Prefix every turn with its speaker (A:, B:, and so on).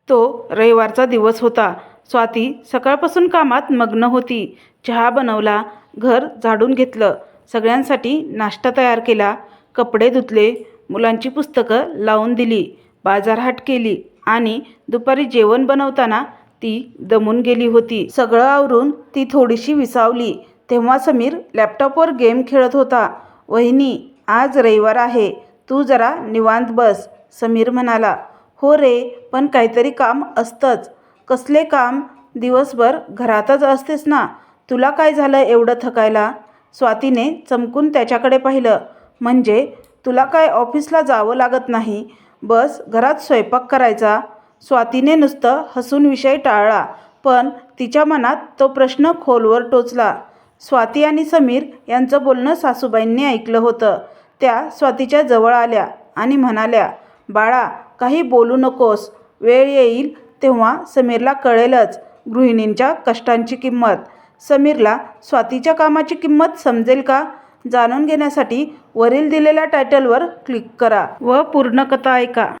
A: तो रविवारचा दिवस होता. स्वाती सकाळपासून कामात मग्न होती. चहा बनवला, घर झाडून घेतलं, सगळ्यांसाठी नाश्ता तयार केला, कपडे धुतले, मुलांची पुस्तकं लावून दिली, बाजारहाट केली आणि दुपारी जेवण बनवताना ती दमून गेली होती. सगळं आवरून ती थोडीशी विसावली तेव्हा समीर लॅपटॉपवर गेम खेळत होता. वहिनी, आज रविवार आहे, तू जरा निवांत बस, समीर म्हणाला. हो रे, पण काहीतरी काम असतंच. कसले काम? दिवसभर घरातच असतेस ना, तुला काय झालं एवढं थकायला? स्वातीने चमकून त्याच्याकडे पाहिलं. म्हणजे तुला काय ऑफिसला जावं लागत नाही, बस घरात स्वयंपाक करायचा. स्वातीने नुसतं हसून विषय टाळला, पण तिच्या मनात तो प्रश्न खोलवर टोचला. स्वाती आणि समीर यांचं बोलणं सासूबाईंनी ऐकलं होतं. त्या स्वातीच्या जवळ आल्या आणि म्हणाल्या, बाळा, काही बोलू नकोस, वेळ येईल तेव्हा समीरला कळेलच गृहिणींच्या कष्टांची किंमत. समीरला स्वातीच्या कामाची किंमत समजेल का? जाणून घेण्यासाठी वरील दिलेल्या टायटलवर क्लिक करा व पूर्ण कथा ऐका.